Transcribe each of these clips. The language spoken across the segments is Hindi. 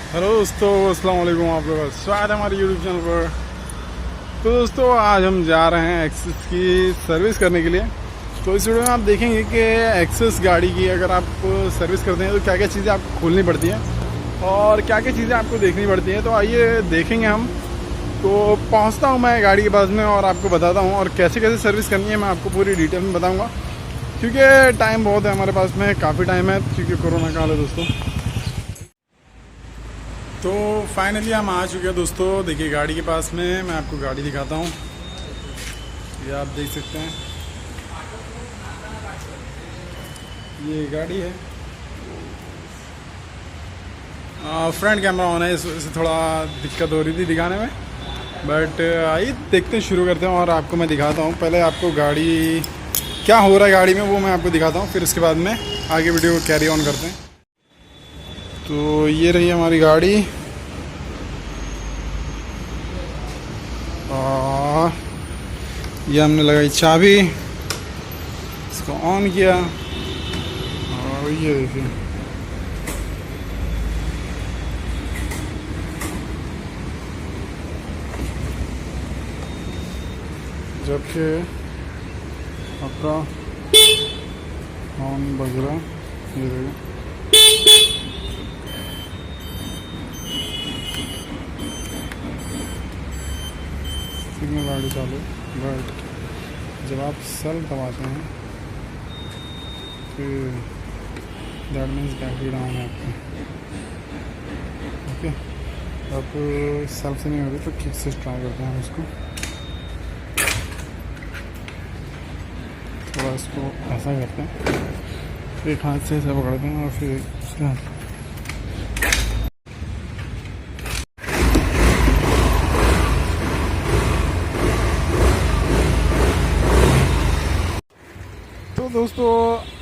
हेलो दोस्तों, अस्सलाम वालेकुम। आप लोगों का स्वागत है हमारे यूट्यूब चैनल पर। तो दोस्तों, आज हम जा रहे हैं एक्सेस की सर्विस करने के लिए। तो इस वीडियो में आप देखेंगे कि एक्सेस गाड़ी की अगर आप सर्विस करते हैं तो क्या क्या चीज़ें आपको खोलनी पड़ती हैं और क्या क्या चीज़ें आपको देखनी पड़ती हैं। तो आइए देखेंगे हम। तो पहुंचता हूं मैं गाड़ी के पास में और आपको बताता हूं, और कैसे कैसे सर्विस करनी है मैं आपको पूरी डिटेल में बताऊँगा, क्योंकि टाइम बहुत है हमारे पास में, काफ़ी टाइम है, क्योंकि कोरोना काल है दोस्तों। तो फाइनली हम आ चुके हैं दोस्तों। देखिए गाड़ी के पास में, मैं आपको गाड़ी दिखाता हूँ। ये आप देख सकते हैं, ये गाड़ी है। फ्रंट कैमरा ऑन है, इससे थोड़ा दिक्कत हो रही थी दिखाने में, बट आइए देखते हैं, शुरू करते हैं और आपको मैं दिखाता हूँ। पहले आपको गाड़ी क्या हो रहा है गाड़ी में वो मैं आपको दिखाता हूँ, फिर उसके बाद में आगे वीडियो को कैरी ऑन करते हैं। तो ये रही हमारी गाड़ी। और ये हमने लगाई चाबी, इसको ऑन किया और ये देखिए, जबकि आपका हॉर्न बज रहा है। ये देखिए, सिग्नल गाड़ी चालू, बट जब आप सेल दबाते हैं फिर दैट मीन्स बैटरी डाउन है आपकी। ओके, अब सेल्फ से नहीं हो रही तो किक से ट्राई करते हैं हम इसको। थोड़ा इसको ऐसा करते हैं, एक हाथ से ऐसा पकड़ते हैं और फिर उसके हाथ। तो दोस्तों,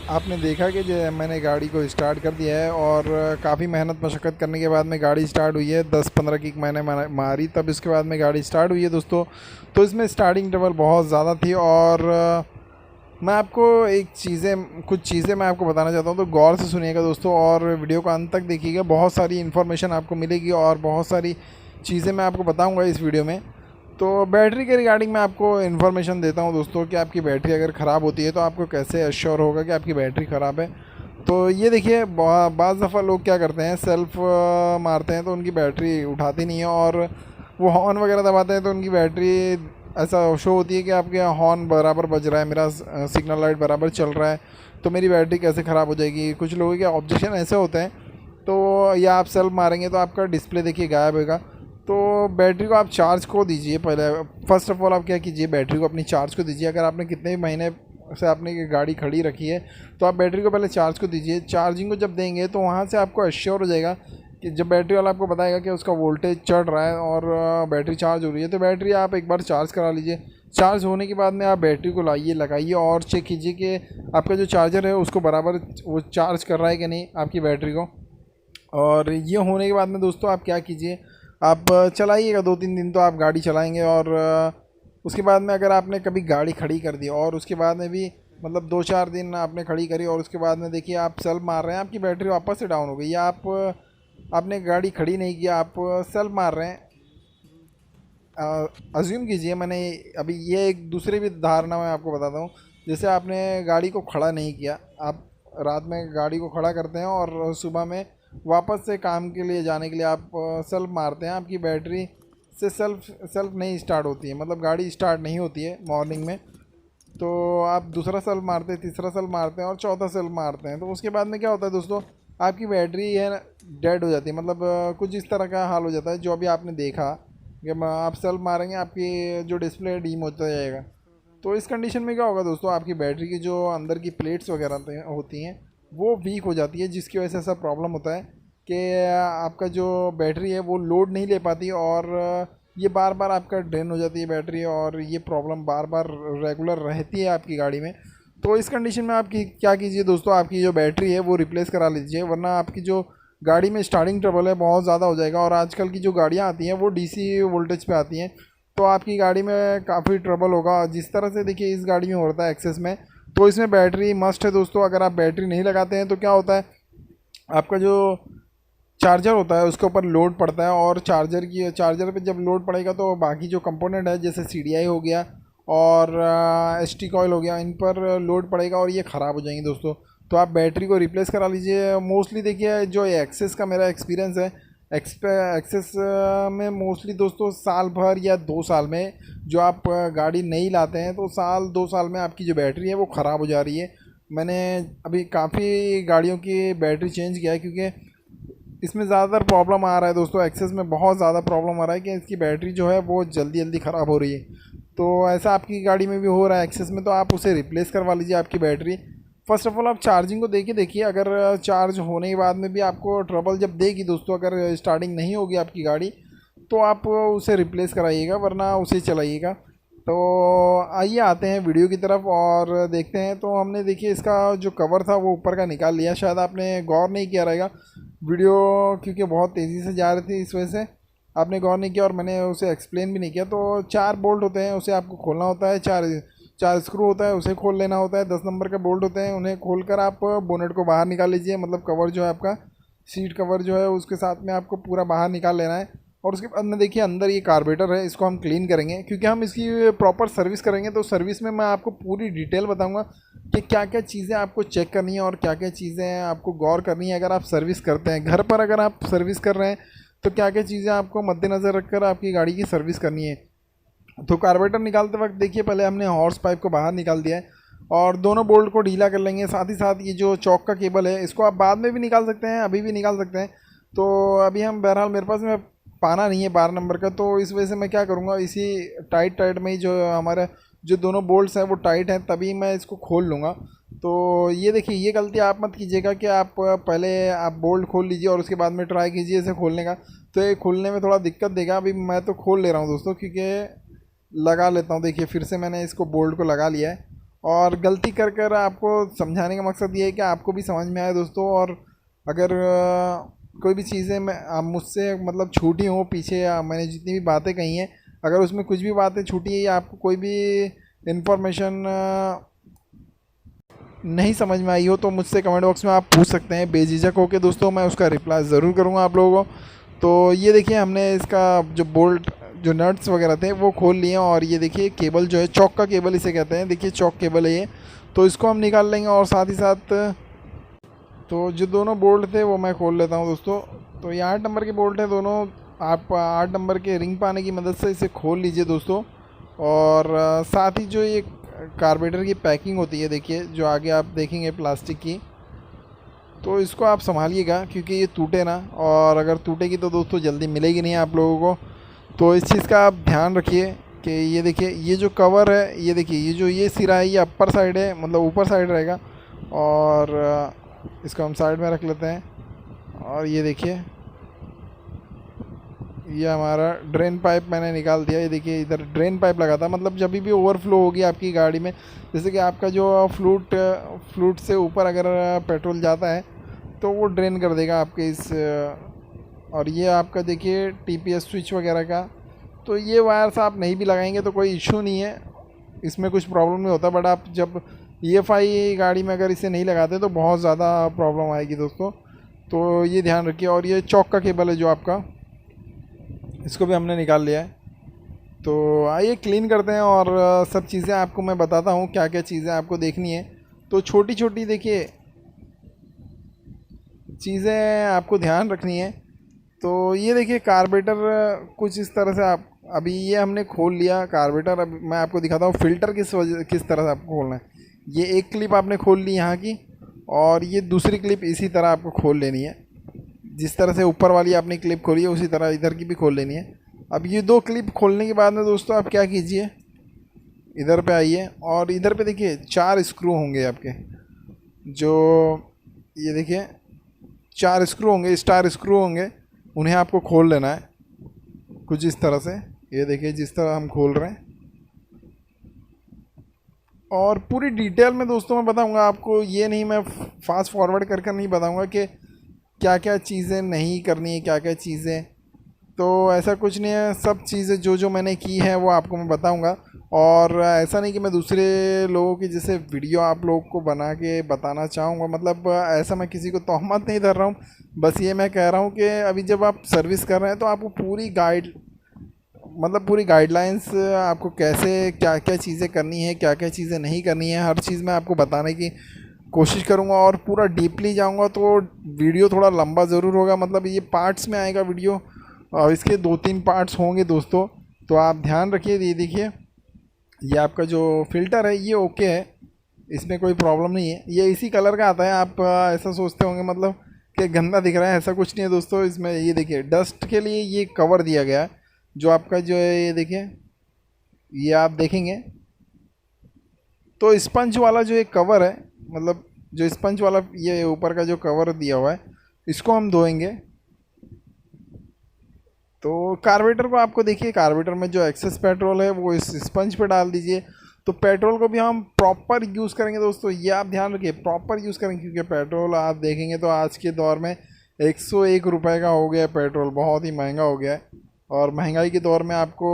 आपने देखा कि जो मैंने गाड़ी को स्टार्ट कर दिया है और काफ़ी मेहनत मशक्क़त करने के बाद में गाड़ी स्टार्ट हुई है। 10-15 किक मैंने मारी, तब इसके बाद में गाड़ी स्टार्ट हुई है दोस्तों। तो इसमें स्टार्टिंग ट्रबल बहुत ज़्यादा थी और मैं आपको कुछ चीज़ें मैं आपको बताना चाहता हूँ, तो गौर से सुनिएगा दोस्तों और वीडियो को अंत तक देखिएगा। बहुत सारी इन्फॉर्मेशन आपको मिलेगी और बहुत सारी चीज़ें मैं आपको बताऊँगा इस वीडियो में। तो बैटरी के रिगार्डिंग मैं आपको इन्फॉर्मेशन देता हूं दोस्तों कि आपकी बैटरी अगर ख़राब होती है तो आपको कैसे एश्योर होगा कि आपकी बैटरी ख़राब है। तो ये देखिए, बाज़ दफ़ा लोग क्या करते हैं, सेल्फ मारते हैं तो उनकी बैटरी उठाती नहीं है, और वो हॉर्न वगैरह दबाते हैं तो उनकी बैटरी ऐसा शो होती है कि आपके हॉर्न बराबर बज रहा है, मेरा सिग्नल लाइट बराबर चल रहा है, तो मेरी बैटरी कैसे ख़राब हो जाएगी। कुछ लोगों के ऑब्जेक्शन ऐसे होते हैं। तो या आप सेल्फ मारेंगे तो आपका डिस्प्ले देखिए गायब होगा। तो बैटरी को आप चार्ज को दीजिए। पहले फ़र्स्ट ऑफ़ ऑल आप क्या कीजिए, बैटरी को अपनी चार्ज को दीजिए। अगर आपने कितने भी महीने से आपने गाड़ी खड़ी रखी है तो आप बैटरी को पहले चार्ज को दीजिए। चार्जिंग को जब देंगे तो वहाँ से आपको एश्योर हो जाएगा कि जब बैटरी वाला आपको बताएगा कि उसका वोल्टेज चढ़ रहा है और बैटरी चार्ज हो रही है, तो बैटरी आप एक बार चार्ज करा लीजिए। चार्ज होने के बाद में आप बैटरी को लाइए, लगाइए और चेक कीजिए कि आपका जो चार्जर है उसको बराबर वो चार्ज कर रहा है कि नहीं आपकी बैटरी को। और ये होने के बाद में दोस्तों आप क्या कीजिए, आप चलाइएगा 2-3 दिन तो आप गाड़ी चलाएंगे। और उसके बाद में अगर आपने कभी गाड़ी खड़ी कर दी और उसके बाद में भी मतलब 2-4 दिन आपने खड़ी करी और उसके बाद में देखिए आप सेल्फ मार रहे हैं, आपकी बैटरी वापस से डाउन हो गई, या आपने गाड़ी खड़ी नहीं किया, आप सेल्फ मार रहे हैं। अज्यूम कीजिए, मैंने अभी ये एक दूसरी भी धारणा मैं आपको बताता हूँ। जैसे आपने गाड़ी को खड़ा नहीं किया, आप रात में गाड़ी को खड़ा करते हैं और सुबह में वापस से काम के लिए जाने के लिए आप सेल्फ मारते हैं, आपकी बैटरी से सेल्फ सेल्फ नहीं स्टार्ट होती है, मतलब गाड़ी स्टार्ट नहीं होती है मॉर्निंग में। तो आप दूसरा सेल्फ मारते हैं, तीसरा सेल्फ मारते हैं और चौथा सेल्फ मारते हैं, तो उसके बाद में क्या होता है दोस्तों, आपकी बैटरी है ना डेड हो जाती है। मतलब कुछ इस तरह का हाल हो जाता है जो अभी आपने देखा कि आप सेल्फ मारेंगे आपकी जो डिस्प्ले है डीम होता जाएगा। तो इस कंडीशन में क्या होगा दोस्तों, आपकी बैटरी की जो अंदर की प्लेट्स वगैरह होती हैं वो वीक हो जाती है, जिसकी वजह से ऐसा प्रॉब्लम होता है कि आपका जो बैटरी है वो लोड नहीं ले पाती और ये बार बार आपका ड्रेन हो जाती है बैटरी, और ये प्रॉब्लम बार बार रेगुलर रहती है आपकी गाड़ी में। तो इस कंडीशन में आप क्या कीजिए दोस्तों, आपकी जो बैटरी है वो रिप्लेस करा लीजिए, वरना आपकी जो गाड़ी में स्टार्टिंग ट्रबल है बहुत ज़्यादा हो जाएगा। और आजकल की जो गाड़ियाँ आती हैं वो डीसी वोल्टेज पे आती हैं, तो आपकी गाड़ी में काफ़ी ट्रबल होगा। जिस तरह से देखिए इस गाड़ी में हो रहा है एक्सेस में, तो इसमें बैटरी मस्ट है दोस्तों। अगर आप बैटरी नहीं लगाते हैं तो क्या होता है, आपका जो चार्जर होता है उसके ऊपर लोड पड़ता है, और चार्जर पे जब लोड पड़ेगा तो बाकी जो कंपोनेंट है जैसे CDI हो गया और ST कॉइल हो गया, इन पर लोड पड़ेगा और ये ख़राब हो जाएंगे दोस्तों। तो आप बैटरी को रिप्लेस करा लीजिए। मोस्टली देखिए जो एक्सेस का मेरा एक्सपीरियंस है, एक्सेस में मोस्टली दोस्तों साल भर या 2 साल में, जो आप गाड़ी नहीं लाते हैं तो साल 2 साल में आपकी जो बैटरी है वो ख़राब हो जा रही है। मैंने अभी काफ़ी गाड़ियों की बैटरी चेंज किया है, क्योंकि इसमें ज़्यादातर प्रॉब्लम आ रहा है दोस्तों, एक्सेस में बहुत ज़्यादा प्रॉब्लम आ रहा है कि इसकी बैटरी जो है वो जल्दी जल्दी ख़राब हो रही है। तो ऐसा आपकी गाड़ी में भी हो रहा है एक्सेस में, तो आप उसे रिप्लेस करवा लीजिए आपकी बैटरी। फ़र्स्ट ऑफ़ ऑल आप चार्जिंग को देखिए, अगर चार्ज होने के बाद में भी आपको ट्रबल जब देगी दोस्तों, अगर स्टार्टिंग नहीं होगी आपकी गाड़ी, तो आप उसे रिप्लेस कराइएगा, वरना उसे चलाइएगा। तो आइए आते हैं वीडियो की तरफ और देखते हैं। तो हमने देखिए इसका जो कवर था वो ऊपर का निकाल लिया, शायद आपने गौर नहीं किया रहेगा वीडियो, क्योंकि बहुत तेज़ी से जा रही थी, इस वजह से आपने गौर नहीं किया और मैंने उसे एक्सप्लेन भी नहीं किया। तो 4 बोल्ट होते हैं, उसे आपको खोलना होता है, चार स्क्रू होता है, उसे खोल लेना होता है। 10 नंबर के बोल्ट होते हैं, उन्हें खोलकर आप बोनेट को बाहर निकाल लीजिए, मतलब कवर जो है आपका सीट कवर जो है उसके साथ में आपको पूरा बाहर निकाल लेना है। और उसके बाद में देखिए अंदर ये कार्बोरेटर है, इसको हम क्लीन करेंगे क्योंकि हम इसकी प्रॉपर सर्विस करेंगे। तो सर्विस में मैं आपको पूरी डिटेल बताऊंगा कि क्या क्या चीज़ें आपको चेक करनी है और क्या क्या चीज़ें आपको गौर करनी है अगर आप सर्विस करते हैं। घर पर अगर आप सर्विस कर रहे हैं तो क्या क्या चीज़ें आपको मद्देनज़र रखकर आपकी गाड़ी की सर्विस करनी है। तो कार्बोरेटर निकालते वक्त देखिए पहले हमने हॉर्स पाइप को बाहर निकाल दिया है और दोनों बोल्ट को ढीला कर लेंगे। साथ ही साथ ये जो चौक का केबल है इसको आप बाद में भी निकाल सकते हैं, अभी भी निकाल सकते हैं। तो अभी हम बहरहाल मेरे पास में पाना नहीं है 12 नंबर का, तो इस वजह से मैं क्या करूँगा, इसी टाइट में ही जो हमारा जो दोनों बोल्ट्स हैं वो टाइट हैं, तभी मैं इसको खोल लूँगा। तो ये देखिए ये गलती आप मत कीजिएगा कि आप पहले आप बोल्ट खोल लीजिए और उसके बाद में ट्राई कीजिए इसे खोलने का, तो ये खोलने में थोड़ा दिक्कत देगा। अभी मैं तो खोल ले रहा हूँ दोस्तों, क्योंकि लगा लेता हूँ। देखिए फिर से मैंने इसको बोल्ट को लगा लिया है और गलती कर आपको समझाने का मकसद ये है कि आपको भी समझ में आए दोस्तों। और अगर कोई भी चीज़ें मैं मुझसे मतलब छूटी हो पीछे, या मैंने जितनी भी बातें कही हैं अगर उसमें कुछ भी बातें छूटी है या आपको कोई भी इन्फॉर्मेशन नहीं समझ में आई हो तो मुझसे कमेंट बॉक्स में आप पूछ सकते हैं बेझिझक होकर दोस्तों, मैं उसका रिप्लाई ज़रूर करूँगा आप लोगों को। तो ये देखिए हमने इसका जो बोल्ट जो नट्स वगैरह थे वो खोल लिए और ये देखिए केबल जो है चौक का केबल इसे कहते हैं, देखिए चौक केबल है ये, तो इसको हम निकाल लेंगे। और साथ ही साथ तो जो दोनों बोल्ट थे वो मैं खोल लेता हूँ दोस्तों। तो ये 8 नंबर के बोल्ट हैं दोनों, आप 8 नंबर के रिंग पाने की मदद से इसे खोल लीजिए दोस्तों। और साथ ही जो ये कार्बोरेटर की पैकिंग होती है देखिए जो आगे आप देखेंगे प्लास्टिक की, तो इसको आप संभालिएगा क्योंकि ये टूटे ना, और अगर टूटेगी तो दोस्तों जल्दी मिलेगी नहीं आप लोगों को। तो इस चीज़ का आप ध्यान रखिए कि ये देखिए ये जो कवर है, ये देखिए ये जो ये सिरा है ये अपर साइड है, मतलब ऊपर साइड रहेगा। और इसको हम साइड में रख लेते हैं। और ये देखिए ये हमारा ड्रेन पाइप मैंने निकाल दिया। ये देखिए इधर ड्रेन पाइप लगा था, मतलब जब भी ओवरफ्लो होगी आपकी गाड़ी में, जैसे कि आपका जो फ्लूट से ऊपर अगर पेट्रोल जाता है तो वो ड्रेन कर देगा आपके इस। और ये आपका देखिए TPS स्विच वगैरह का, तो ये वायर्स आप नहीं भी लगाएंगे तो कोई इशू नहीं है, इसमें कुछ प्रॉब्लम नहीं होता। बट आप जब EFI गाड़ी में अगर इसे नहीं लगाते तो बहुत ज़्यादा प्रॉब्लम आएगी दोस्तों, तो ये ध्यान रखिए। और ये चौक का केबल है जो आपका, इसको भी हमने निकाल लिया है। तो आइए क्लीन करते हैं और सब चीज़ें आपको मैं बताता हूँ क्या क्या चीज़ें आपको देखनी है। तो छोटी छोटी देखिए चीज़ें आपको ध्यान रखनी है। तो ये देखिए कार्बोरेटर कुछ इस तरह से आप, अभी ये हमने खोल लिया कार्बोरेटर। अब मैं आपको दिखाता हूँ फ़िल्टर किस तरह से आपको खोलना है। ये एक क्लिप आपने खोल ली यहाँ की, और ये दूसरी क्लिप इसी तरह आपको खोल लेनी है। जिस तरह से ऊपर वाली आपने क्लिप खोली है उसी तरह इधर की भी खोल लेनी है। अब ये 2 क्लिप खोलने के बाद में दोस्तों आप क्या कीजिए, इधर पे आइए और इधर पे देखिए 4 स्क्रू होंगे आपके, जो ये देखिए 4 स्क्रू होंगे, स्टार स्क्रू होंगे, उन्हें आपको खोल लेना है कुछ इस तरह से। ये देखिए जिस तरह हम खोल रहे हैं, और पूरी डिटेल में दोस्तों मैं बताऊंगा आपको, ये नहीं मैं फास्ट फॉरवर्ड कर नहीं बताऊंगा कि क्या क्या चीज़ें नहीं करनी है, क्या क्या चीज़ें तो ऐसा कुछ नहीं है, सब चीज़ें जो जो मैंने की है वो आपको मैं बताऊंगा। और ऐसा नहीं कि मैं दूसरे लोगों की जैसे वीडियो आप लोग को बना के बताना चाहूँगा, मतलब ऐसा मैं किसी को तोहमत नहीं धर रहा हूँ। बस ये मैं कह रहा हूँ कि अभी जब आप सर्विस कर रहे हैं तो आपको पूरी गाइड, मतलब पूरी गाइडलाइंस आपको कैसे क्या क्या चीज़ें करनी है, क्या क्या चीज़ें नहीं करनी है, हर चीज़ मैं आपको बताने की कोशिश करूँगा और पूरा डीपली जाऊँगा। तो वीडियो थोड़ा लंबा ज़रूर होगा, मतलब ये पार्ट्स में आएगा वीडियो, और इसके 2-3 पार्ट्स होंगे दोस्तों। तो आप ध्यान रखिए। ये देखिए, ये आपका जो फ़िल्टर है ये ओके है, इसमें कोई प्रॉब्लम नहीं है। ये इसी कलर का आता है, आप ऐसा सोचते होंगे मतलब कि गंदा दिख रहा है, ऐसा कुछ नहीं है दोस्तों। इसमें ये देखिए डस्ट के लिए ये कवर दिया गया है, जो आपका जो है ये देखिए, ये आप देखेंगे तो स्पंज वाला जो एक कवर है, मतलब जो स्पंज वाला ये ऊपर का जो कवर दिया हुआ है, इसको हम धोएंगे। तो कार्बोरेटर को आपको देखिए, कार्बोरेटर में जो एक्सेस पेट्रोल है वो इस स्पंज पे डाल दीजिए। तो पेट्रोल को भी हम प्रॉपर यूज़ करेंगे दोस्तों, ये आप ध्यान रखिए, प्रॉपर यूज़ करेंगे, क्योंकि पेट्रोल आप देखेंगे तो आज के दौर में 101 रुपये का हो गया है पेट्रोल, बहुत ही महंगा हो गया है। और महंगाई के दौर में आपको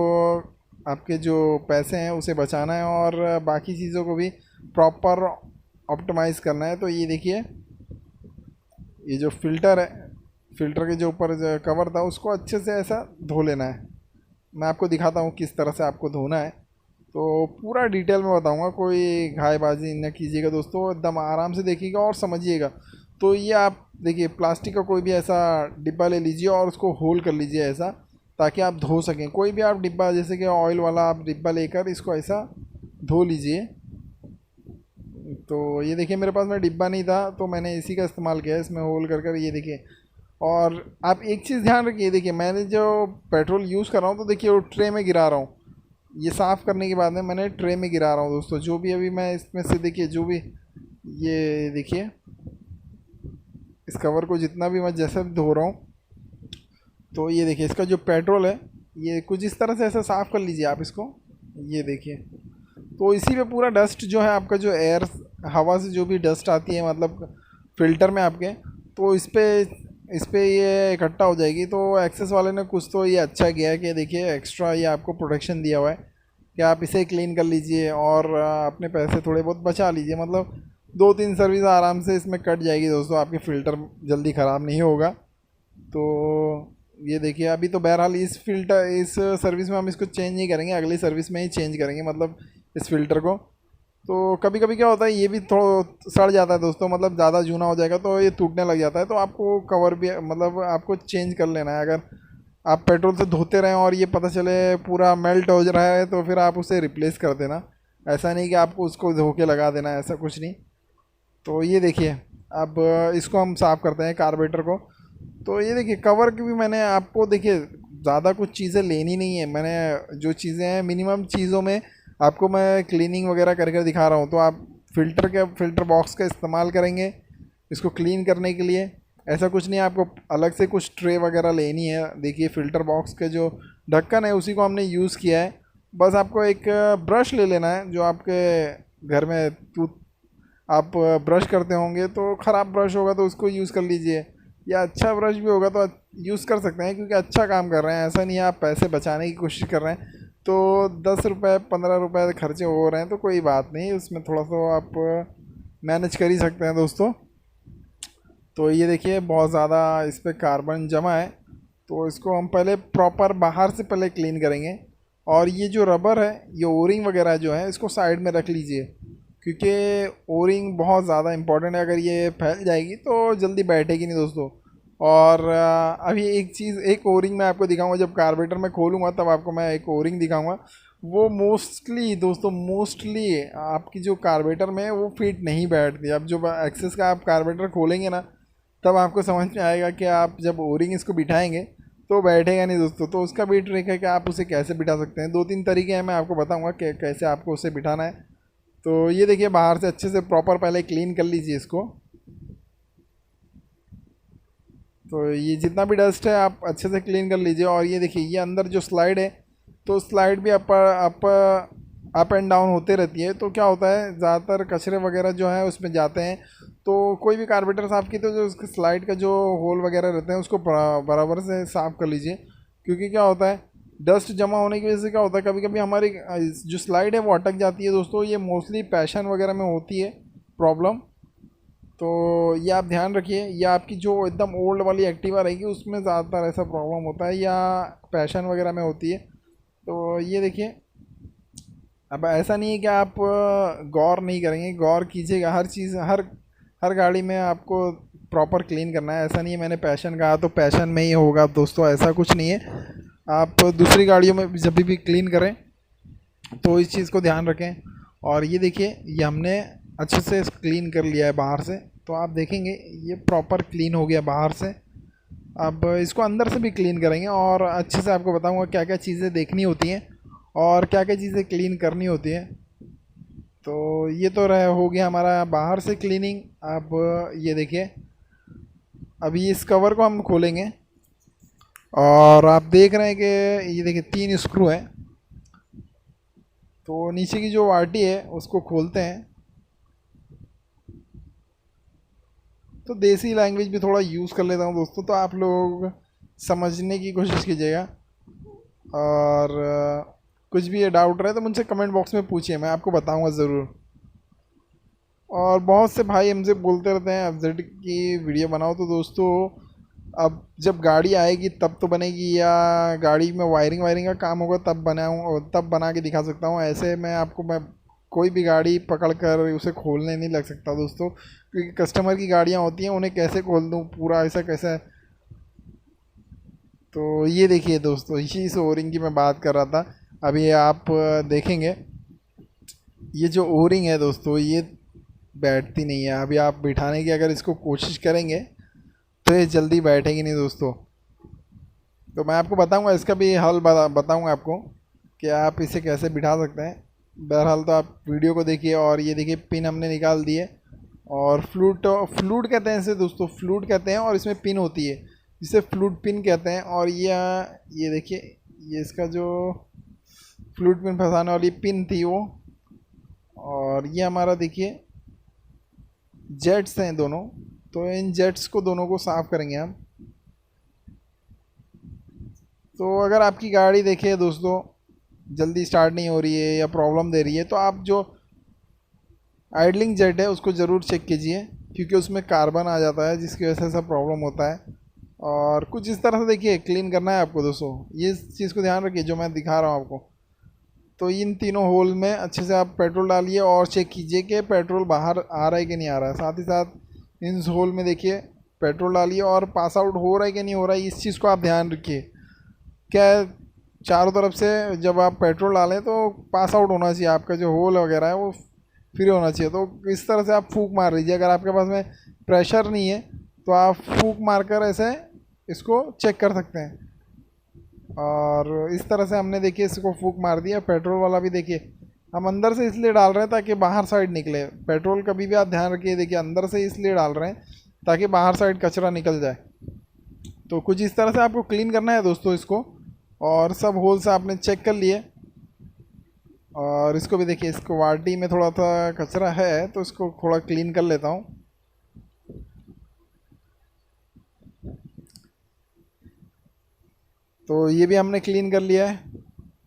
आपके जो पैसे हैं उसे बचाना है और बाकी चीज़ों को भी प्रॉपर ऑप्टिमाइज़ करना है। तो ये देखिए, ये जो फ़िल्टर है, फ़िल्टर के जो ऊपर जो कवर था उसको अच्छे से ऐसा धो लेना है। मैं आपको दिखाता हूँ किस तरह से आपको धोना है, तो पूरा डिटेल में बताऊँगा, कोई घायबाजी न कीजिएगा दोस्तों, एकदम आराम से देखिएगा और समझिएगा। तो ये आप देखिए, प्लास्टिक का कोई भी ऐसा डिब्बा ले लीजिए और उसको होल कर लीजिए ऐसा, ताकि आप धो सकें। कोई भी आप डिब्बा, जैसे कि ऑयल वाला आप डिब्बा लेकर इसको ऐसा धो लीजिए। तो ये देखिए, मेरे पास में डिब्बा नहीं था तो मैंने इसी का इस्तेमाल किया है, इसमें होल कर कर, ये देखिए। और आप एक चीज़ ध्यान रखिए, देखिए मैंने जो पेट्रोल यूज़ कर रहा हूँ तो देखिए वो ट्रे में गिरा रहा हूँ, ये साफ़ करने के बाद में मैंने ट्रे में गिरा रहा हूँ दोस्तों। जो भी अभी मैं इसमें से देखिए, जो भी ये देखिए, इस कवर को जितना भी मैं जैसे भी धो रहा हूँ, तो ये देखिए इसका जो पेट्रोल है ये कुछ इस तरह से ऐसा साफ़ कर लीजिए आप इसको, ये देखिए। तो इसी पे पूरा डस्ट जो है आपका, जो एयर हवा से जो भी डस्ट आती है मतलब फ़िल्टर में आपके, तो इस पे ये इकट्ठा हो जाएगी। तो एक्सेस वाले ने कुछ तो ये अच्छा किया है कि देखिए एक्स्ट्रा ये आपको प्रोटेक्शन दिया हुआ है कि आप इसे क्लीन कर लीजिए और अपने पैसे थोड़े बहुत बचा लीजिए। मतलब 2-3 सर्विस आराम से इसमें कट जाएगी दोस्तों, आपके फ़िल्टर जल्दी ख़राब नहीं होगा। तो ये देखिए, अभी तो बहरहाल इस सर्विस में हम इसको चेंज नहीं करेंगे, अगली सर्विस में ही चेंज करेंगे, मतलब इस फ़िल्टर को। तो कभी कभी क्या होता है, ये भी थोड़ा सड़ जाता है दोस्तों, मतलब ज़्यादा जूना हो जाएगा तो ये टूटने लग जाता है। तो आपको कवर भी मतलब आपको चेंज कर लेना है। अगर आप पेट्रोल से धोते रहें और ये पता चले पूरा मेल्ट हो रहा है तो फिर आप उसे रिप्लेस कर देना, ऐसा नहीं कि आपको उसको धो के लगा देना, ऐसा कुछ नहीं। तो ये देखिए, अब इसको हम साफ़ करते हैं कार्बोरेटर को। तो ये देखिए, कवर की भी मैंने आपको देखिए ज़्यादा कुछ चीज़ें लेनी नहीं है, मैंने जो चीज़ें हैं मिनिमम चीज़ों में आपको मैं क्लीनिंग वगैरह करके दिखा रहा हूँ। तो आप फ़िल्टर बॉक्स का इस्तेमाल करेंगे इसको क्लीन करने के लिए, ऐसा कुछ नहीं है आपको अलग से कुछ ट्रे वगैरह लेनी है। देखिए फ़िल्टर बॉक्स के जो ढक्कन है उसी को हमने यूज़ किया है। बस आपको एक ब्रश ले लेना है, जो आपके घर में टूथ आप ब्रश करते होंगे, तो ख़राब ब्रश होगा तो उसको यूज़ कर लीजिए, या अच्छा ब्रश भी होगा तो यूज़ कर सकते हैं, क्योंकि अच्छा काम कर रहे हैं। ऐसा नहीं है आप पैसे बचाने की कोशिश कर रहे हैं तो 10 रुपये 15 रुपये खर्चे हो रहे हैं तो कोई बात नहीं, उसमें थोड़ा सा आप मैनेज कर ही सकते हैं दोस्तों। तो ये देखिए, बहुत ज़्यादा इस पर कार्बन जमा है, तो इसको हम पहले प्रॉपर बाहर से पहले क्लीन करेंगे। और ये जो रबर है, ये ओरिंग वगैरह जो है, इसको साइड में रख लीजिए, क्योंकि ओरिंग बहुत ज़्यादा इंपॉर्टेंट है। अगर ये फैल जाएगी तो जल्दी बैठेगी नहीं दोस्तों। और अभी एक चीज़, एक ओरिंग मैं आपको दिखाऊंगा, जब कार्बोरेटर में खोलूँगा तब आपको मैं एक ओरिंग दिखाऊंगा। वो मोस्टली दोस्तों, मोस्टली आपकी जो कार्बोरेटर में है वो फिट नहीं बैठती। अब जो एक्सेस का आप कार्बोरेटर खोलेंगे ना, तब आपको समझ में आएगा कि आप जब ओरिंग इसको बिठाएंगे तो बैठेगा नहीं दोस्तों। तो उसका भी ट्रिक है कि आप उसे कैसे बिठा सकते हैं। 2-3 तरीके हैं, मैं आपको बताऊँगा कि कैसे आपको उसे बिठाना है। तो ये देखिए, बाहर से अच्छे से प्रॉपर पहले क्लीन कर लीजिए इसको। तो ये जितना भी डस्ट है आप अच्छे से क्लीन कर लीजिए। और ये देखिए, ये अंदर जो स्लाइड है, तो स्लाइड भी अप एंड डाउन होते रहती है। तो क्या होता है, ज़्यादातर कचरे वगैरह जो है उसमें जाते हैं। तो कोई भी कार्बोरेटर साफ़ की तो जो उसके स्लाइड का जो होल वगैरह रहते हैं उसको बराबर से साफ़ कर लीजिए। क्योंकि क्या होता है, डस्ट जमा होने की वजह से क्या होता है, कभी कभी हमारी जो स्लाइड है वो अटक जाती है दोस्तों। ये मोस्टली पैशन वगैरह में होती है प्रॉब्लम। तो ये आप ध्यान रखिए, या आपकी जो एकदम ओल्ड वाली एक्टिवा रहेगी उसमें ज़्यादातर ऐसा प्रॉब्लम होता है, या पैशन वगैरह में होती है। तो ये देखिए, अब ऐसा नहीं है कि आप गौर नहीं करेंगे, गौर कीजिएगा हर चीज़, हर गाड़ी में आपको प्रॉपर क्लीन करना है। ऐसा नहीं है मैंने पैशन कहा तो पैशन में ही होगा दोस्तों, ऐसा कुछ नहीं है। आप दूसरी गाड़ियों में जब भी क्लीन करें तो इस चीज़ को ध्यान रखें। और ये देखिए, ये हमने अच्छे से क्लीन कर लिया है बाहर से, तो आप देखेंगे ये प्रॉपर क्लीन हो गया बाहर से। अब इसको अंदर से भी क्लीन करेंगे और अच्छे से आपको बताऊंगा क्या क्या चीज़ें देखनी होती हैं और क्या क्या चीज़ें क्लीन करनी होती है। तो ये तो रह हो गया हमारा बाहर से क्लीनिंग। अब ये देखिए, अभी इस कवर को हम खोलेंगे और आप देख रहे हैं कि ये देखिए 3 स्क्रू हैं। तो नीचे की जो वाटी है उसको खोलते हैं। तो देसी लैंग्वेज भी थोड़ा यूज़ कर लेता हूँ दोस्तों, तो आप लोग समझने की कोशिश कीजिएगा। और कुछ भी ये डाउट रहे तो मुझसे कमेंट बॉक्स में पूछिए, मैं आपको बताऊंगा ज़रूर। और बहुत से भाई हमसे बोलते रहते हैं एफजेड की वीडियो बनाओ, तो दोस्तों अब जब गाड़ी आएगी तब तो बनेगी, या गाड़ी में वायरिंग वायरिंग का काम होगा तब बनाऊँ, तब बना के दिखा सकता हूँ। ऐसे मैं कोई भी गाड़ी पकड़ कर उसे खोलने नहीं लग सकता दोस्तों, क्योंकि कस्टमर की गाड़ियाँ होती हैं, उन्हें कैसे खोल दूँ पूरा, ऐसा कैसे। तो ये देखिए दोस्तों, इसी इस ओरिंग की मैं बात कर रहा था। अभी आप देखेंगे ये जो ओरिंग है दोस्तों, ये बैठती नहीं है। अभी आप बिठाने की अगर इसको कोशिश करेंगे तो ये जल्दी बैठेगी नहीं दोस्तों। तो मैं आपको बताऊंगा, इसका भी हल बताऊंगा आपको कि आप इसे कैसे बिठा सकते हैं। बहरहाल तो आप वीडियो को देखिए। और ये देखिए, पिन हमने निकाल दिए, और फ्लूट कहते हैं इसे दोस्तों, फ्लूट कहते हैं, और इसमें पिन होती है जिसे फ्लूट पिन कहते हैं। और ये देखिए, ये इसका जो फ्लूट पिन फंसाने वाली पिन थी वो। और ये हमारा देखिए जेट्स हैं दोनों, तो इन जेट्स को दोनों को साफ़ करेंगे हम। तो अगर आपकी गाड़ी देखिए दोस्तों जल्दी स्टार्ट नहीं हो रही है या प्रॉब्लम दे रही है, तो आप जो आइडलिंग जेट है उसको ज़रूर चेक कीजिए, क्योंकि उसमें कार्बन आ जाता है जिसकी वजह से ऐसा प्रॉब्लम होता है। और कुछ इस तरह से देखिए क्लीन करना है आपको दोस्तों, ये चीज़ को ध्यान रखिए जो मैं दिखा रहा हूँ आपको। तो इन तीनों होल में अच्छे से आप पेट्रोल डालिए और चेक कीजिए कि पेट्रोल बाहर आ रहा है कि नहीं आ रहा है। साथ ही साथ इन होल में देखिए पेट्रोल डालिए और पास आउट हो रहा है कि नहीं हो रहा है, इस चीज़ को आप ध्यान रखिए। क्या चारों तरफ से जब आप पेट्रोल डालें तो पास आउट होना चाहिए, आपका जो होल वगैरह है वो फ्री होना चाहिए। तो इस तरह से आप फूंक मार लीजिए। अगर आपके पास में प्रेशर नहीं है तो आप फूंक मार कर ऐसे इसको चेक कर सकते हैं। और इस तरह से हमने देखिए इसको फूंक मार दिया। पेट्रोल वाला भी देखिए हम अंदर से इसलिए डाल रहे हैं ताकि बाहर साइड निकले। पेट्रोल कभी भी आप ध्यान रखिए, देखिए अंदर से इसलिए डाल रहे हैं ताकि बाहर साइड कचरा निकल जाए। तो कुछ इस तरह से आपको क्लीन करना है दोस्तों इसको। और सब होल्स आपने चेक कर लिए। और इसको भी देखिए, इसको वाल्टी में थोड़ा सा कचरा है तो इसको थोड़ा क्लीन कर लेता हूँ। तो ये भी हमने क्लीन कर लिया है।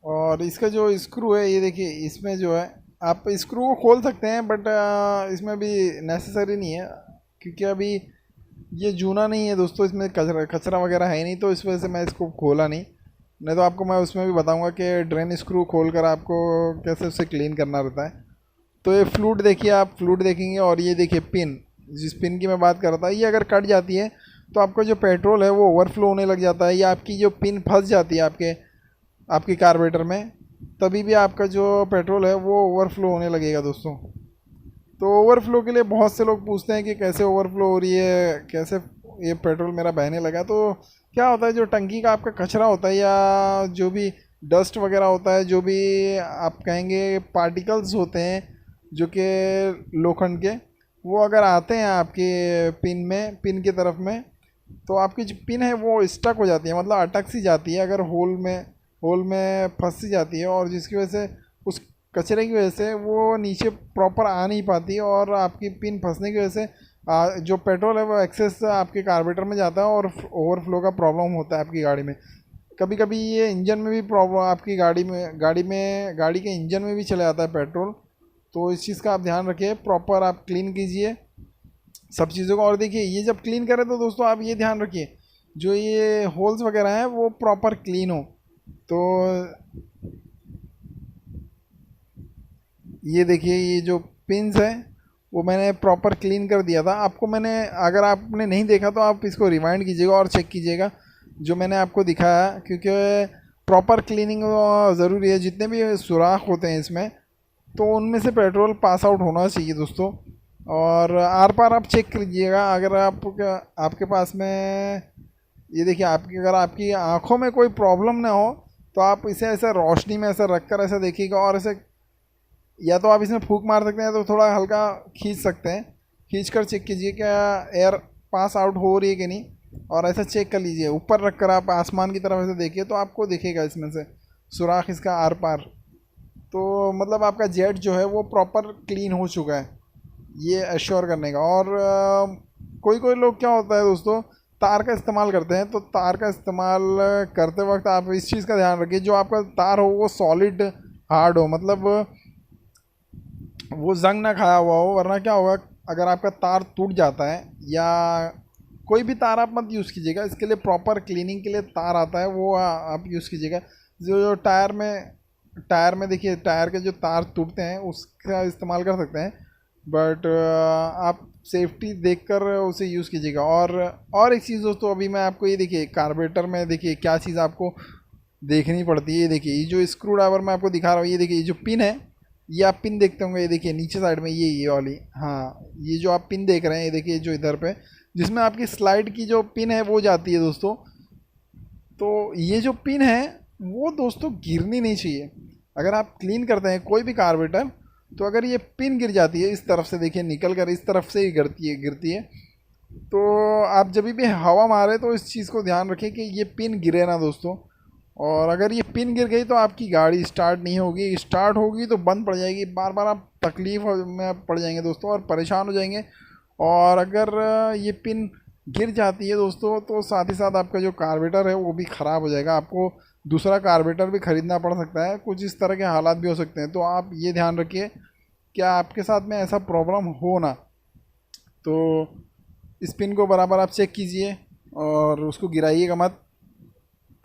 और इसका जो स्क्रू है ये देखिए, इसमें जो है आप स्क्रू को खोल सकते हैं, बट इसमें भी नेसेसरी नहीं है, क्योंकि अभी ये जूना नहीं है दोस्तों, इसमें कचरा कचरा वगैरह है नहीं, तो इस वजह से मैं इसको खोला नहीं तो आपको मैं उसमें भी बताऊंगा कि ड्रेन स्क्रू खोल कर आपको कैसे उसे क्लीन करना रहता है। तो ये फ्लूट देखिए, आप फ्लूट देखेंगे। और ये देखिए पिन, जिस पिन की मैं बात कर रहा था, ये अगर कट जाती है तो आपका जो पेट्रोल है वो ओवरफ्लो होने लग जाता है, या आपकी जो पिन फंस जाती है आपकी कार्बोरेटर में, तभी भी आपका जो पेट्रोल है वो ओवरफ्लो होने लगेगा दोस्तों। तो ओवरफ्लो के लिए बहुत से लोग पूछते हैं कि कैसे ओवरफ्लो हो रही है, कैसे ये पेट्रोल मेरा बहने लगा। तो क्या होता है, जो टंकी का आपका कचरा होता है या जो भी डस्ट वगैरह होता है, जो भी आप कहेंगे पार्टिकल्स होते हैं जो कि लोखंड के, वो अगर आते हैं आपके पिन की तरफ में, तो आपकी जो पिन है वो स्टक हो जाती है, मतलब अटक सी जाती है, अगर होल में फंस सी जाती है, और जिसकी वजह से उस कचरे की वजह से वो नीचे प्रॉपर आ नहीं पाती, और आपकी पिन फंसने की वजह से जो पेट्रोल है वो एक्सेस आपके कार्बोरेटर में जाता है और ओवरफ्लो का प्रॉब्लम होता है आपकी गाड़ी में। कभी कभी ये इंजन में भी प्रॉब्लम, आपकी गाड़ी के इंजन में भी चले जाता है पेट्रोल। तो इस चीज़ का आप ध्यान रखिए, प्रॉपर आप क्लीन कीजिए सब चीज़ों को। और देखिए ये जब क्लीन करें तो दोस्तों आप ये ध्यान रखिए जो ये होल्स वगैरह हैं वो प्रॉपर क्लीन हो। तो ये देखिए ये जो पिंस है वो मैंने प्रॉपर क्लीन कर दिया था आपको। मैंने, अगर आपने नहीं देखा तो आप इसको रिवाइंड कीजिएगा और चेक कीजिएगा जो मैंने आपको दिखाया, क्योंकि प्रॉपर क्लीनिंग ज़रूरी है। जितने भी सुराख होते हैं इसमें तो उनमें से पेट्रोल पास आउट होना चाहिए दोस्तों। और आर पार आप चेक कीजिएगा, अगर आपके पास में ये देखिए आपकी, अगर आपकी आंखों में कोई प्रॉब्लम ना हो तो आप इसे ऐसे रोशनी में ऐसे रख कर ऐसे देखिएगा, और ऐसे या तो आप इसमें फूंक मार सकते हैं तो थोड़ा हल्का खींच सकते हैं, खींच कर चेक कीजिए क्या एयर पास आउट हो रही है कि नहीं। और ऐसा चेक कर लीजिए, ऊपर रख कर आप आसमान की तरफ ऐसे देखिए तो आपको दिखेगा इसमें से सुराख इसका आर पार। तो मतलब आपका जेट जो है वो प्रॉपर क्लीन हो चुका है, ये एश्योर करने का। और कोई कोई लोग क्या होता है दोस्तों, तार का इस्तेमाल करते हैं। तो तार का इस्तेमाल करते वक्त आप इस चीज़ का ध्यान रखिए जो आपका तार हो वो सॉलिड हार्ड हो, मतलब वो जंग ना खाया हुआ हो। वरना क्या होगा, अगर आपका तार टूट जाता है, या कोई भी तार आप मत यूज़ कीजिएगा, इसके लिए प्रॉपर क्लीनिंग के लिए तार आता है वो आप यूज़ कीजिएगा। जो टायर में देखिए टायर के जो तार टूटते हैं उसका इस्तेमाल कर सकते हैं, बट आप सेफ्टी देखकर उसे यूज़ कीजिएगा। और एक चीज़ दोस्तों, अभी मैं आपको ये देखिए कार्बोरेटर में देखिए क्या चीज़ आपको देखनी पड़ती है। ये देखिए ये जो स्क्रू ड्राइवर मैं आपको दिखा रहा हूँ, ये देखिए ये जो पिन है, ये आप पिन देखते होंगे, ये देखिए नीचे साइड में ये वाली, हाँ ये जो आप पिन देख रहे हैं, ये देखिए जो इधर पे जिसमें आपकी स्लाइड की जो पिन है वो जाती है दोस्तों। तो ये जो पिन है वो दोस्तों गिरनी नहीं चाहिए। अगर आप क्लीन करते हैं कोई भी कार्बोरेटर, तो अगर ये पिन गिर जाती है इस तरफ से, देखिए निकल कर इस तरफ से ही गिरती है। तो आप जब भी हवा मारे तो इस चीज़ को ध्यान रखें कि ये पिन गिरे ना दोस्तों। और अगर ये पिन गिर गई तो आपकी गाड़ी स्टार्ट नहीं होगी, स्टार्ट होगी तो बंद पड़ जाएगी, बार बार आप तकलीफ़ में पड़ जाएंगे दोस्तों और परेशान हो जाएंगे। और अगर ये पिन गिर जाती है दोस्तों तो साथ ही साथ आपका जो कार्बोरेटर है वो भी ख़राब हो जाएगा, आपको दूसरा कार्बोरेटर भी ख़रीदना पड़ सकता है, कुछ इस तरह के हालात भी हो सकते हैं। तो आप ये ध्यान रखिए क्या आपके साथ में ऐसा प्रॉब्लम हो ना। तो इस पिन को बराबर आप चेक कीजिए और उसको गिराइएगा मत।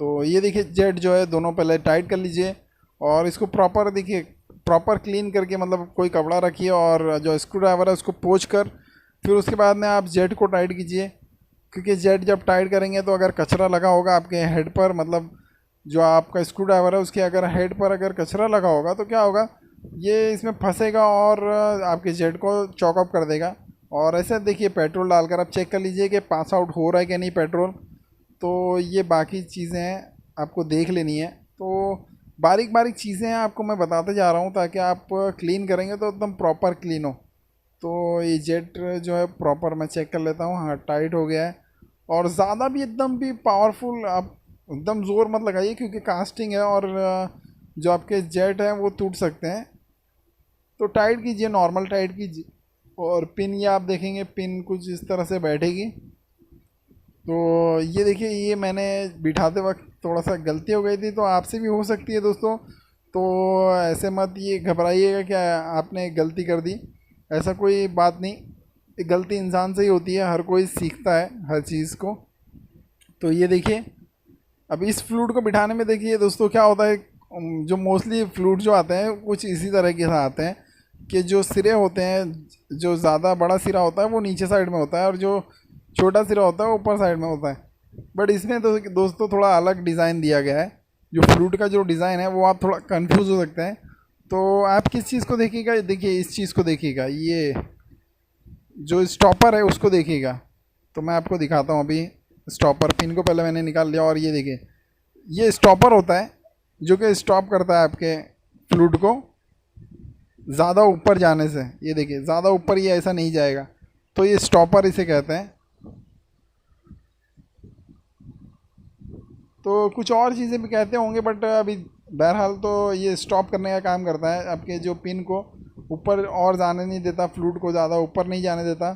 तो ये देखिए जेट जो है दोनों पहले टाइट कर लीजिए, और इसको प्रॉपर देखिए प्रॉपर क्लीन करके, मतलब कोई कपड़ा रखिए और जो स्क्रू ड्राइवर है उसको पोंछ कर फिर उसके बाद में आप जेट को टाइट कीजिए। क्योंकि जेट जब टाइट करेंगे तो अगर कचरा लगा होगा आपके हेड पर, मतलब जो आपका स्क्रू ड्राइवर है उसके अगर हेड पर अगर कचरा लगा होगा तो क्या होगा, ये इसमें फंसेगा और आपके जेट को चॉकअप कर देगा। और ऐसे देखिए पेट्रोल डालकर आप चेक कर लीजिए कि पास आउट हो रहा है कि नहीं पेट्रोल। तो ये बाकी चीज़ें आपको देख लेनी है। तो बारीक बारीक चीज़ें आपको मैं बताते जा रहा हूँ ताकि आप क्लीन करेंगे तो एकदम प्रॉपर क्लीन हो। तो ये जेट जो है प्रॉपर मैं चेक कर लेता हूँ, हाँ टाइट हो गया है। और ज़्यादा भी एकदम भी पावरफुल आप एकदम ज़ोर मत लगाइए क्योंकि कास्टिंग है और जो आपके जेट हैं वो टूट सकते हैं। तो टाइट कीजिए, नॉर्मल टाइट कीजिए। और पिन ये आप देखेंगे पिन कुछ इस तरह से बैठेगी। तो ये देखिए ये मैंने बिठाते वक्त थोड़ा सा गलती हो गई थी, तो आपसे भी हो सकती है दोस्तों। तो ऐसे मत ये घबराइएगा कि आपने गलती कर दी, ऐसा कोई बात नहीं। ये गलती इंसान से ही होती है, हर कोई सीखता है हर चीज़ को। तो ये देखिए अब इस फ्लूट को बिठाने में देखिए दोस्तों क्या होता है, जो मोस्टली फ्लूट जो आते हैं कुछ इसी तरह के आते हैं कि जो सिरे होते हैं, जो ज़्यादा बड़ा सिरा होता है वो नीचे साइड में होता है और जो छोटा सिरा होता है ऊपर साइड में होता है। बट इसमें तो दोस्तों थोड़ा अलग डिज़ाइन दिया गया है, जो फ्लूट का जो डिज़ाइन है वो आप थोड़ा कंफ्यूज हो सकते हैं। तो आप किस चीज़ को देखिएगा, देखिए इस चीज़ को देखिएगा, ये जो स्टॉपर है उसको देखिएगा। तो मैं आपको दिखाता हूँ अभी स्टॉपर, पिन को पहले मैंने निकाल लिया और ये देखिए ये स्टॉपर होता है जो कि स्टॉप करता है आपके फ्लूट को ज़्यादा ऊपर जाने से। ये देखिए ज़्यादा ऊपर ये ऐसा नहीं जाएगा, तो ये स्टॉपर इसे कहते हैं। तो कुछ और चीज़ें भी कहते होंगे बट अभी बहरहाल तो ये स्टॉप करने का काम करता है, आपके जो पिन को ऊपर और जाने नहीं देता, फ्लूट को ज़्यादा ऊपर नहीं जाने देता।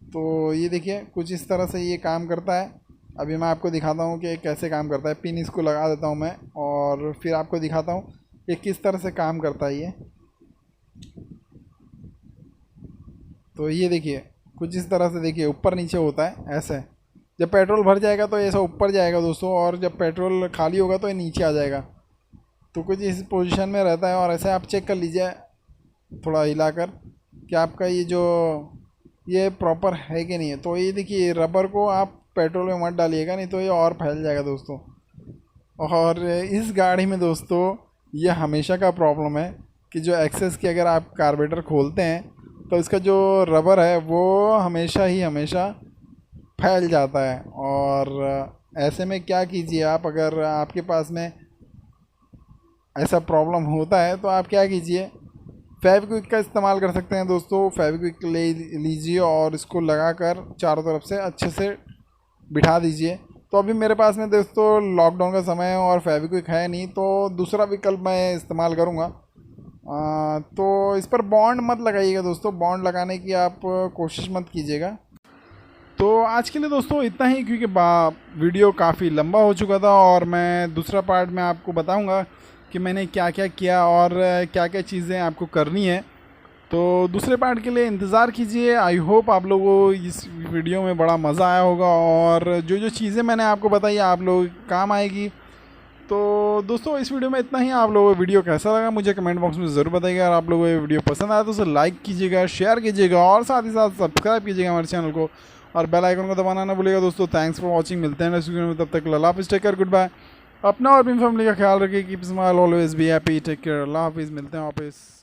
तो ये देखिए कुछ इस तरह से ये काम करता है। अभी मैं आपको दिखाता हूँ कि कैसे काम करता है। पिन इसको लगा देता हूँ मैं और फिर आपको दिखाता हूँ कि किस तरह से काम करता है ये। तो ये देखिए कुछ इस तरह से, देखिए ऊपर नीचे होता है ऐसे। जब पेट्रोल भर जाएगा तो ऐसा ऊपर जाएगा दोस्तों, और जब पेट्रोल खाली होगा तो ये नीचे आ जाएगा। तो कुछ इस पोजीशन में रहता है। और ऐसे आप चेक कर लीजिए थोड़ा हिलाकर कि आपका ये प्रॉपर है कि नहीं है। तो ये देखिए रबर को आप पेट्रोल में मत डालिएगा, नहीं तो ये और फैल जाएगा दोस्तों। और इस गाड़ी में दोस्तों ये हमेशा का प्रॉब्लम है कि जो एक्सेस की अगर आप कार्बोरेटर खोलते हैं तो इसका जो रबर है वो हमेशा फैल जाता है। और ऐसे में क्या कीजिए आप, अगर आपके पास में ऐसा प्रॉब्लम होता है तो आप क्या कीजिए, फेविक्विक का इस्तेमाल कर सकते हैं दोस्तों। फेविक्विक ले लीजिए और इसको लगाकर चारों तरफ से अच्छे से बिठा दीजिए। तो अभी मेरे पास में दोस्तों लॉकडाउन का समय है और फेविक्विक है नहीं, तो दूसरा विकल्प मैं इस्तेमाल करूँगा। तो इस पर बॉन्ड मत लगाइएगा दोस्तों, बॉन्ड लगाने की आप कोशिश मत कीजिएगा। तो आज के लिए दोस्तों इतना ही, क्योंकि वीडियो काफ़ी लंबा हो चुका था और मैं दूसरा पार्ट में आपको बताऊंगा कि मैंने क्या क्या किया और क्या क्या चीज़ें आपको करनी है। तो दूसरे पार्ट के लिए इंतज़ार कीजिए। आई होप आप लोगों को इस वीडियो में बड़ा मज़ा आया होगा और जो चीज़ें मैंने आपको बताई आप लोगों को काम आएगी। तो दोस्तों इस वीडियो में इतना ही। आप लोगों को वीडियो कैसा लगा मुझे कमेंट बॉक्स में ज़रूर बताइएगा। अगर आप लोगों को ये वीडियो पसंद आया तो उसे लाइक कीजिएगा, शेयर कीजिएगा और साथ ही साथ सब्सक्राइब कीजिएगा हमारे चैनल को और बेल आइकन को दबाना ना भूलिएगा दोस्तों। Thanks for watching. मिलते हैं नेक्स्ट वीडियो में, तब तक अल्लाह हाफिज़, टेक केयर, गुड बाय। अपना और अपनी फैमिली का ख्याल रखिए। Keep smile, always be happy, take care, अल्लाह हाफिज़। मिलते हैं वापस।